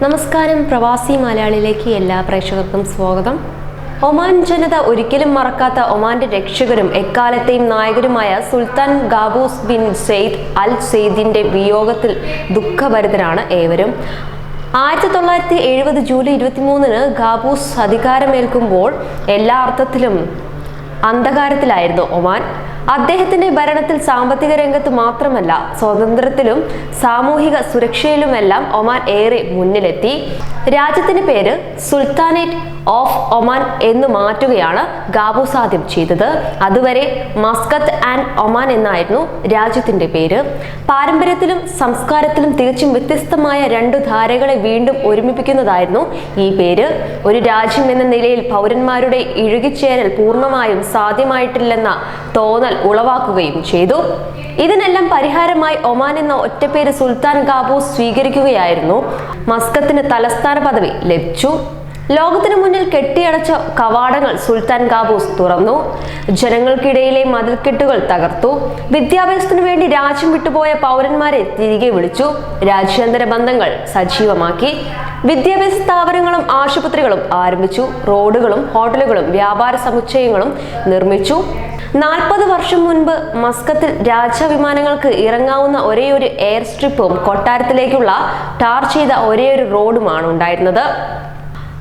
നമസ്കാരം, പ്രവാസി മലയാളിയിലേക്ക് എല്ലാ പ്രേക്ഷകർക്കും സ്വാഗതം. ഒമാൻ ജനത ഒരിക്കലും മറക്കാത്ത ഒമാന്റെ രക്ഷകരും എക്കാലത്തെയും നായകരുമായ സുൽത്താൻ ഖാബൂസ് ബിൻ സെയ്ദ് അൽ സെയ്ദിന്റെ വിയോഗത്തിൽ ദുഃഖഭരിതരാണ് ഏവരും. 1970 ജൂലൈ 23 ഖാബൂസ് അധികാരമേൽക്കുമ്പോൾ എല്ലാ അർത്ഥത്തിലും അന്ധകാരത്തിലായിരുന്നു ഒമാൻ. അദ്ദേഹത്തിന്റെ ഭരണത്തിൽ സാമ്പത്തിക രംഗത്ത് മാത്രമല്ല, സ്വാതന്ത്ര്യത്തിലും സാമൂഹിക സുരക്ഷയിലുമെല്ലാം ഒമാൻ ഏറെ മുന്നിലെത്തി. രാജ്യത്തിന്റെ പേര് സുൽത്താനേറ്റ് ഓഫ് ഒമാൻ എന്ന് മാറ്റുകയാണ് ഖാബൂസ് ആദ്യം ചെയ്തത്. അതുവരെ മസ്കത്ത് ആൻഡ് ഒമാൻ എന്നായിരുന്നു രാജ്യത്തിന്റെ പേര്. പാരമ്പര്യത്തിലും സംസ്കാരത്തിലും തികച്ചും വ്യത്യസ്തമായ രണ്ടു ധാരകളെ വീണ്ടും ഒരുമിപ്പിക്കുന്നതായിരുന്നു ഈ പേര്. ഒരു രാജ്യം എന്ന നിലയിൽ പൗരന്മാരുടെ ഇഴുകിച്ചേരൽ പൂർണ്ണമായും സാധ്യമായിട്ടില്ലെന്ന തോന്നൽ ഉളവാക്കുകയും ചെയ്തു. ഇതിനെല്ലാം പരിഹാരമായി ഒമാൻ എന്ന ഒറ്റപ്പേര് സുൽത്താൻ ഖാബൂസ് സ്വീകരിക്കുകയായിരുന്നു. മസ്കത്തിന് തലസ്ഥാന പദവി ലഭിച്ചു. ലോകത്തിനു മുന്നിൽ കെട്ടിയടച്ച കവാടങ്ങൾ സുൽത്താൻ ഖാബൂസ് തുറന്നു. ജനങ്ങൾക്കിടയിലെ മതിൽക്കെട്ടുകൾ തകർത്തു. വിദ്യാഭ്യാസത്തിനു വേണ്ടി രാജ്യം വിട്ടുപോയ പൗരന്മാരെ തിരികെ വിളിച്ചു. രാജ്യാന്തര ബന്ധങ്ങൾ സജീവമാക്കി. വിദ്യാഭ്യാസ സ്ഥാപനങ്ങളും ആശുപത്രികളും ആരംഭിച്ചു. റോഡുകളും ഹോട്ടലുകളും വ്യാപാര സമുച്ചയങ്ങളും നിർമ്മിച്ചു. 40 വർഷം മുൻപ് മസ്കത്തിൽ രാജവിമാനങ്ങൾക്ക് ഇറങ്ങാവുന്ന ഒരേയൊരു എയർ സ്ട്രിപ്പും കൊട്ടാരത്തിലേക്കുള്ള ടാർ ചെയ്ത ഒരേയൊരു റോഡുമാണ് ഉണ്ടായിരുന്നത്.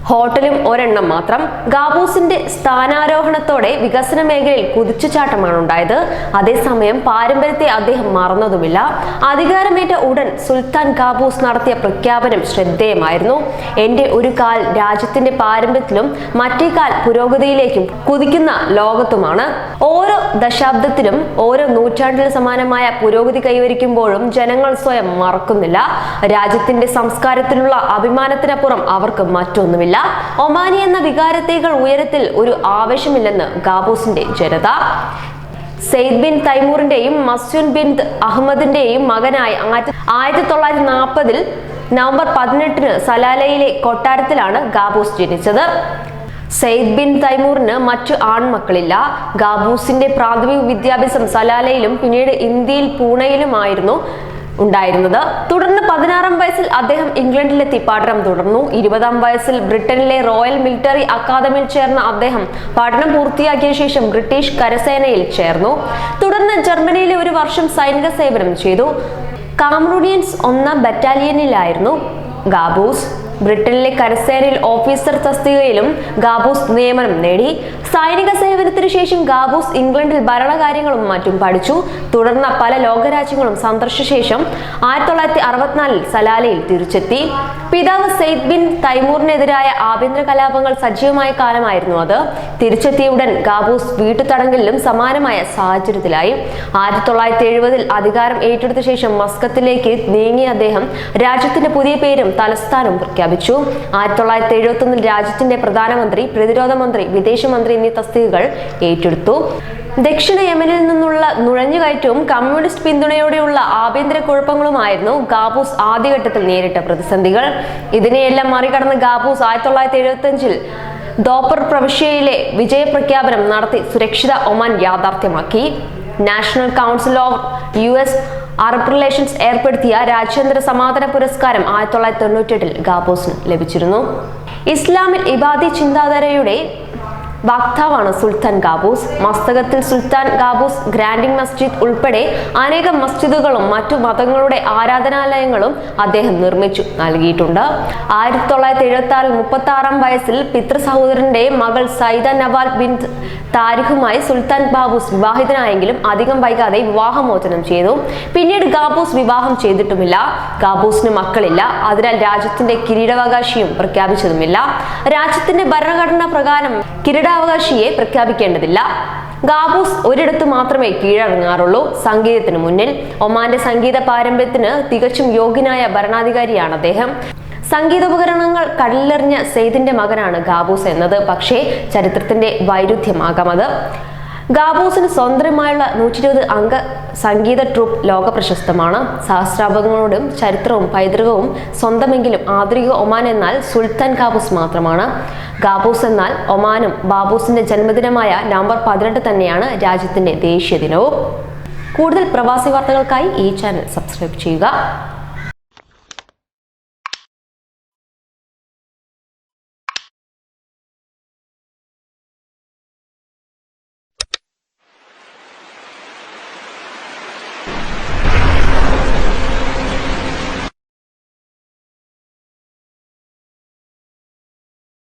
ഹോട്ടലും ഒരെണ്ണം മാത്രം. ഖാബൂസിന്റെ സ്ഥാനാരോഹണത്തോടെ വികസന മേഖലയിൽ കുതിച്ചുചാട്ടമാണ് ഉണ്ടായത്. അതേസമയം പാരമ്പര്യത്തെ അദ്ദേഹം മറന്നതുമില്ല. അധികാരമേറ്റ ഉടൻ സുൽത്താൻ ഖാബൂസ് നടത്തിയ പ്രഖ്യാപനം ശ്രദ്ധേയമായിരുന്നു. എന്റെ ഒരു കാൽ രാജ്യത്തിന്റെ പാരമ്പര്യത്തിലും മറ്റേ കാൽ പുരോഗതിയിലേക്കും കുതിക്കുന്ന ലോകത്തുമാണ്. ഓരോ ദശാബ്ദത്തിലും ഓരോ നൂറ്റാണ്ടിന് സമാനമായ പുരോഗതി കൈവരിക്കുമ്പോഴും ജനങ്ങൾ സ്വയം മറക്കുന്നില്ല. രാജ്യത്തിന്റെ സംസ്കാരത്തിലുള്ള അഭിമാനത്തിനപ്പുറം അവർക്ക് മറ്റൊന്നുമില്ല. ഒമാനി എന്ന വികാരത്തേക്കാൾ ഉയരത്തിൽ ഒരു ആവേശമില്ലെന്ന് ഖാബൂസിന്റെ ജനത. സെയ്ദ് ബിൻ തൈമൂറിന്റെയും മസ്യൂൻ ബിൻ അഹമ്മദിന്റെയും മകനായി 1940 നവംബർ 18 സലാലയിലെ കൊട്ടാരത്തിലാണ് ഖാബൂസ് ജനിച്ചത്. സെയ്ദ് ബിൻ തൈമൂറിന് മറ്റു ആൺമക്കളില്ല. ഖാബൂസിന്റെ പ്രാഥമിക വിദ്യാഭ്യാസം സലാലയിലും പിന്നീട് ഇന്ത്യയിൽ പൂണെയിലുമായിരുന്നു ഉണ്ടായിരുന്നത്. തുടർന്ന് 16-ാം വയസ്സിൽ അദ്ദേഹം ഇംഗ്ലണ്ടിലെത്തി പഠനം തുടർന്നു. 20-ാം വയസ്സിൽ ബ്രിട്ടനിലെ റോയൽ മിലിറ്ററി അക്കാദമിയിൽ ചേർന്ന അദ്ദേഹം പഠനം പൂർത്തിയാക്കിയ ശേഷം ബ്രിട്ടീഷ് കരസേനയിൽ ചേർന്നു. തുടർന്ന് ജർമ്മനിയിലെ ഒരു വർഷം സൈനിക സേവനം ചെയ്തു. കാമറൂണിയൻസ് 1-ാം ബറ്റാലിയനിലായിരുന്നു ഖാബൂസ്. ബ്രിട്ടനിലെ കരസേനയിൽ ഓഫീസർ തസ്തികയിലും ഖാബൂസ് നിയമനം നേടി. സൈനിക സേവനത്തിനു ശേഷം ഖാബൂസ് ഇംഗ്ലണ്ടിൽ ഭരണകാര്യങ്ങളും മറ്റും പഠിച്ചു. തുടർന്ന് പല ലോകരാജ്യങ്ങളും സന്ദർശിച്ച ശേഷം 1964 സലാലയിൽ തിരിച്ചെത്തി. പിതാവ് സെയ്ദ് ബിൻ തൈമൂറിനെതിരായ ആഭ്യന്തര കലാപങ്ങൾ സജീവമായ കാലമായിരുന്നു അത്. തിരിച്ചെത്തിയ ഉടൻ ഖാബൂസ് വീട്ടുതടങ്കലിലും സമാനമായ സാഹചര്യത്തിലായി. 1970 അധികാരം ഏറ്റെടുത്ത ശേഷം മസ്കത്തിലേക്ക് നീങ്ങിയ അദ്ദേഹം രാജ്യത്തിന്റെ പുതിയ പേരും തലസ്ഥാനവും പ്രഖ്യാപിച്ചു. 1971 രാജ്യത്തിന്റെ പ്രധാനമന്ത്രി, പ്രതിരോധ മന്ത്രി, വിദേശമന്ത്രി എന്നീ തസ്തികകൾ ഏറ്റെടുത്തു. ദക്ഷിണ യമനിൽ നിന്നുള്ള നുഴഞ്ഞുകയറ്റവും കമ്മ്യൂണിസ്റ്റ് പിന്തുണയോടെയുള്ള ആഭ്യന്തര കുഴപ്പങ്ങളുമായിരുന്നു ഖാബൂസ് ആദ്യഘട്ടത്തിൽ നേരിട്ട പ്രതിസന്ധികൾ. ഇതിനെയെല്ലാം മറികടന്ന് ഖാബൂസ് 1975 ദോപ്പർ പ്രവിശ്യയിലെ വിജയപ്രഖ്യാപനം നടത്തി സുരക്ഷിത ഒമാൻ യാഥാർത്ഥ്യമാക്കി. National council of US Arab relations ഏർപ്പെടുത്തിയ രാജ്യാന്തര സമാധാന പുരസ്കാരം 1998 ഖാബൂസിന് ലഭിച്ചിരുന്നു. ഇസ്ലാമിൽ ഇബാദി ചിന്താധാരയുടെ വക്താവാണ് സുൽത്താൻ ഖാബൂസ്. മസ്കത്തിൽ സുൽത്താൻ ഖാബൂസ് ഗ്രാൻഡിംഗ് മസ്ജിദ് ഉൾപ്പെടെ അനേകം മസ്ജിദുകളും മറ്റു മതങ്ങളുടെ ആരാധനാലയങ്ങളും അദ്ദേഹം നിർമ്മിച്ചു നൽകിയിട്ടുണ്ട്. 1976 36-ാം വയസ്സിൽ പിതൃ സഹോദരന്റെ മകൾ സൈദ നവാൽ ബിൻ താരിഖുമായി സുൽത്താൻ ഖാബൂസ് വിവാഹിതനായെങ്കിലും അധികം വൈകാതെ വിവാഹമോചനം ചെയ്തു. പിന്നീട് ഖാബൂസ് വിവാഹം ചെയ്തിട്ടുമില്ല. ഖാബൂസിന് മക്കളില്ല. അതിനാൽ രാജ്യത്തിന്റെ കിരീടാവകാശിയും പ്രഖ്യാപിച്ചതുമില്ല. രാജ്യത്തിന്റെ ഭരണഘടന പ്രകാരം കിരീടാവകാശിയെ പ്രഖ്യാപിക്കേണ്ടതില്ല. ഖാബൂസ് ഒരിടത്തു മാത്രമേ കീഴടങ്ങാറുള്ളൂ, സംഗീതത്തിന് മുന്നിൽ. ഒമാന്റെ സംഗീത പാരമ്പര്യത്തിന് തികച്ചും യോഗ്യനായ ഭരണാധികാരിയാണ് അദ്ദേഹം. സംഗീതോപകരണങ്ങൾ കടലിലെറിഞ്ഞ സെയ്ദിന്റെ മകനാണ് ഖാബൂസ് എന്നത് പക്ഷേ ചരിത്രത്തിന്റെ വൈരുദ്ധ്യമാകാം അത്. ഖാബൂസിന് സ്വതന്ത്രമായുള്ള 120 അംഗ സംഗീത ട്രൂപ്പ് ലോക പ്രശസ്തമാണ്. സഹസ്രാബ്ദങ്ങളോടും ചരിത്രവും പൈതൃകവും സ്വന്തമെങ്കിലും ആധുനിക ഒമാൻ എന്നാൽ സുൽത്താൻ ഖാബൂസ് മാത്രമാണ്. ഖാബൂസ് എന്നാൽ ഒമാനും ബാബൂസിന്റെ ജന്മദിനമായ നവംബർ 18 തന്നെയാണ് രാജ്യത്തിന്റെ ദേശീയ ദിനവും. കൂടുതൽ പ്രവാസി വാർത്തകൾക്കായി ഈ ചാനൽ സബ്സ്ക്രൈബ് ചെയ്യുക.